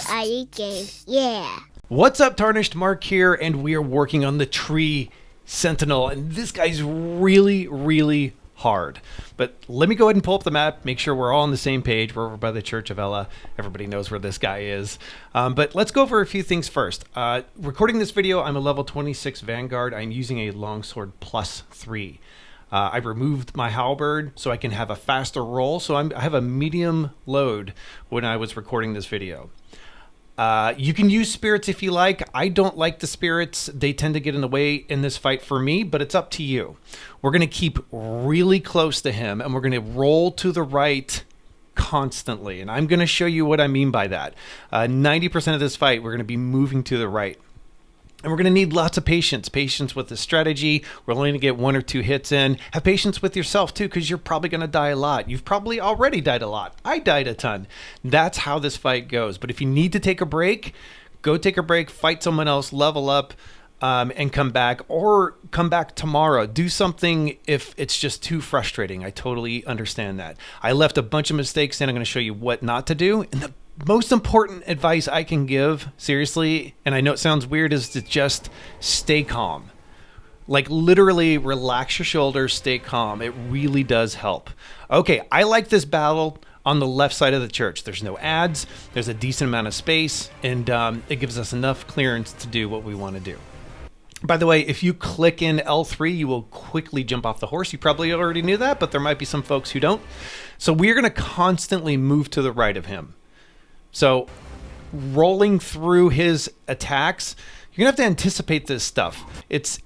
I.Eat.Games, yeah. What's up, Tarnished? Mark here, and we are working on the tree Sentinel, and this guy's really hard. But let me go ahead and pull up the map, make sure we're all on the same page. We're over by the Church of Elleh. Everybody knows where this guy is. But let's go over a few things first. Recording this video, I'm a level 26 Vanguard. I'm using a longsword +3. I removed my halberd so I can have a faster roll. So I have a medium load when I was recording this video. You can use spirits if you like. I don't like the spirits. They tend to get in the way in this fight for me, but it's up to you. We're going to keep really close to him, and we're going to roll to the right constantly. And I'm going to show you what I mean by that. 90% of this fight, we're going to be moving to the right. And we're going to need lots of patience. Patience with the strategy. We're only going to get 1 or 2 hits in. Have patience with yourself, too, because you're probably going to die a lot. You've probably already died a lot. I died a ton. That's how this fight goes. But if you need to take a break, go take a break, fight someone else, level up, and come back. Or come back tomorrow. Do something if it's just too frustrating. I totally understand that. I left a bunch of mistakes, and I'm going to show you what not to do. And the most important advice I can give, seriously, and I know it sounds weird, is to just stay calm. Like literally relax your shoulders, stay calm. It really does help. Okay, I like this battle on the left side of the church. There's no ads, there's a decent amount of space, and it gives us enough clearance to do what we want to do. By the way, if you click in L3, you will quickly jump off the horse. You probably already knew that, but there might be some folks who don't. So we're going to constantly move to the right of him. So rolling through his attacks, you're gonna have to anticipate this stuff. It's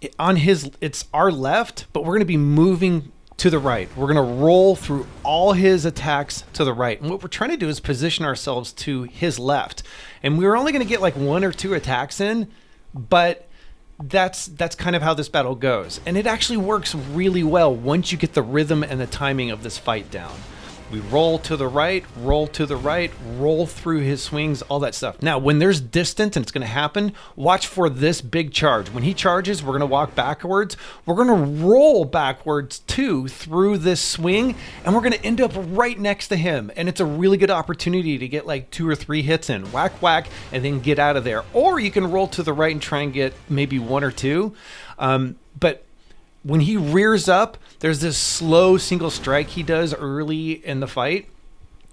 our left, but we're gonna be moving to the right. We're gonna roll through all his attacks to the right. And what we're trying to do is position ourselves to his left. And we're only gonna get like 1 or 2 attacks in, but that's kind of how this battle goes. And it actually works really well once you get the rhythm and the timing of this fight down. We roll to the right, roll to the right, roll through his swings, all that stuff. Now, when there's distance and it's going to happen, watch for this big charge. When he charges, we're going to walk backwards. We're going to roll backwards too through this swing, and we're going to end up right next to him. And it's a really good opportunity to get like 2 or 3 hits in. Whack, whack, and then get out of there. Or you can roll to the right and try and get maybe 1 or 2. But when he rears up, there's this slow single strike he does early in the fight.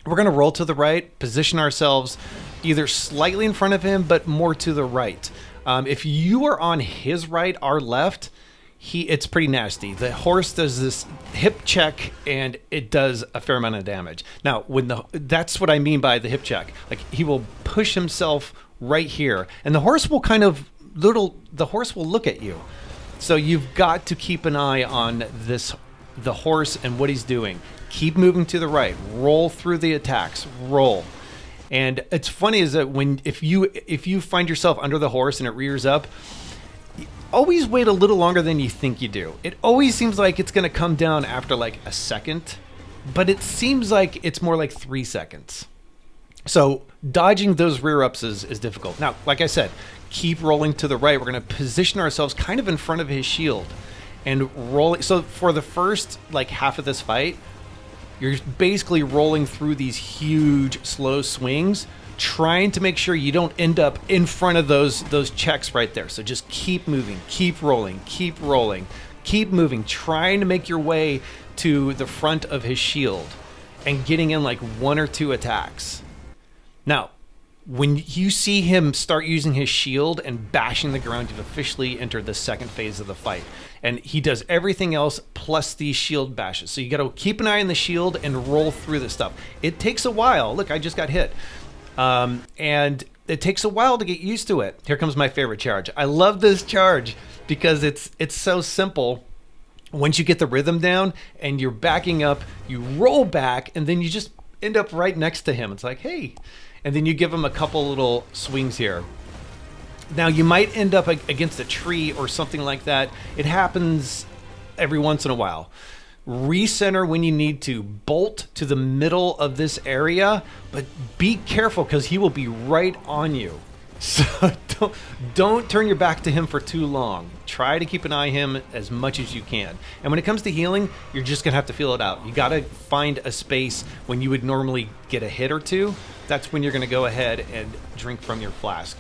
We're going to roll to the right, position ourselves either slightly in front of him, but more to the right. If you are on his right, our left, it's pretty nasty. The horse does this hip check, and it does a fair amount of damage. Now, that's what I mean by the hip check. Like, he will push himself right here, and the horse will the horse will look at you. So you've got to keep an eye on the horse and what he's doing. Keep moving to the right. Roll through the attacks. Roll. And it's funny is that if you find yourself under the horse and it rears up, always wait a little longer than you think you do. It always seems like it's going to come down after like a second, but it seems like it's more like 3 seconds. So dodging those rear ups is difficult. Now, like I said, keep rolling to the right. We're going to position ourselves kind of in front of his shield and roll. So for the first like half of this fight, you're basically rolling through these huge slow swings, trying to make sure you don't end up in front of those checks right there. So just keep moving, keep rolling, keep moving, trying to make your way to the front of his shield and getting in like 1 or 2 attacks. Now, when you see him start using his shield and bashing the ground, you've officially entered the second phase of the fight. And he does everything else plus these shield bashes. So you got to keep an eye on the shield and roll through this stuff. It takes a while. Look, I just got hit. And it takes a while to get used to it. Here comes my favorite charge. I love this charge because it's so simple. Once you get the rhythm down and you're backing up, you roll back, and then you just end up right next to him. It's like, hey. And then you give him a couple little swings here. Now, you might end up against a tree or something like that. It happens every once in a while. Recenter when you need to. Bolt to the middle of this area, but be careful because he will be right on you. So don't turn your back to him for too long. Try to keep an eye on him as much as you can. And when it comes to healing, you're just gonna have to feel it out. You gotta find a space when you would normally get a hit or two. That's when you're gonna go ahead and drink from your flask.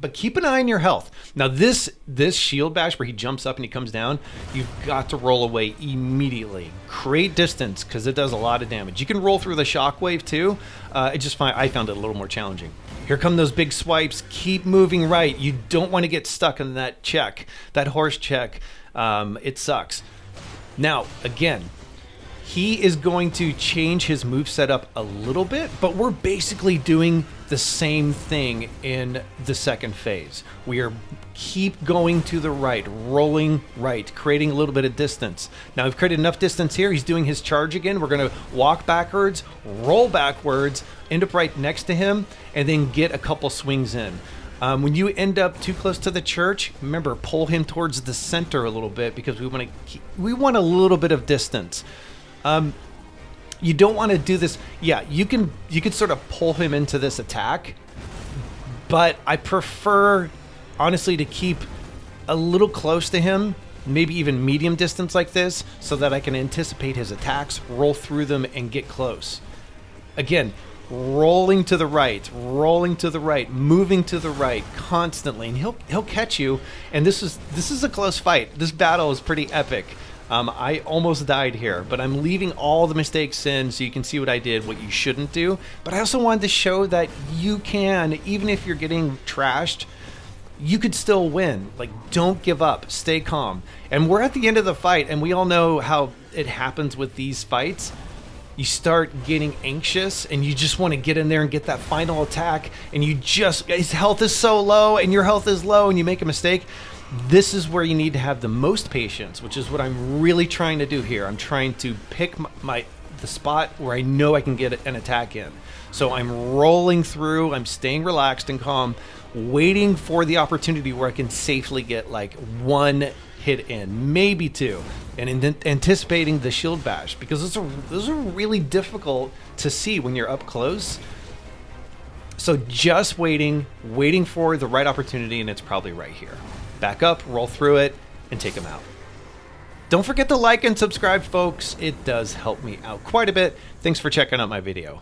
But keep an eye on your health. Now this shield bash where he jumps up and he comes down, you've got to roll away immediately. Create distance because it does a lot of damage. You can roll through the shockwave too. I found it a little more challenging. Here come those big swipes. Keep moving right. You don't want to get stuck on that check, that horse check. It sucks. Now, again, he is going to change his move setup a little bit, but we're basically doing the same thing in the second phase. We are keep going to the right, rolling right, creating a little bit of distance. Now we've created enough distance here. He's doing his charge again. We're going to walk backwards, roll backwards, end up right next to him, and then get a couple swings in. When you end up too close to the church, remember, pull him towards the center a little bit because we want a little bit of distance. You don't want to do this. Yeah, you can sort of pull him into this attack, but I prefer, honestly, to keep a little close to him, maybe even medium distance like this, so that I can anticipate his attacks, roll through them, and get close. Again, rolling to the right, moving to the right constantly, and he'll catch you. And this is a close fight. This battle is pretty epic. I almost died here, but I'm leaving all the mistakes in so you can see what I did, what you shouldn't do. But I also wanted to show that you can, even if you're getting trashed, you could still win. Like, don't give up, stay calm. And we're at the end of the fight, and we all know how it happens with these fights. You start getting anxious, and you just want to get in there and get that final attack, and his health is so low, and your health is low, and you make a mistake. This is where you need to have the most patience, which is what I'm really trying to do here. I'm trying to pick the spot where I know I can get an attack in. So I'm rolling through, I'm staying relaxed and calm, waiting for the opportunity where I can safely get like one hit in, maybe two, and anticipating the shield bash, because those are really difficult to see when you're up close. So just waiting for the right opportunity, and it's probably right here. Back up, roll through it, and take them out. Don't forget to like and subscribe, folks. It does help me out quite a bit. Thanks for checking out my video.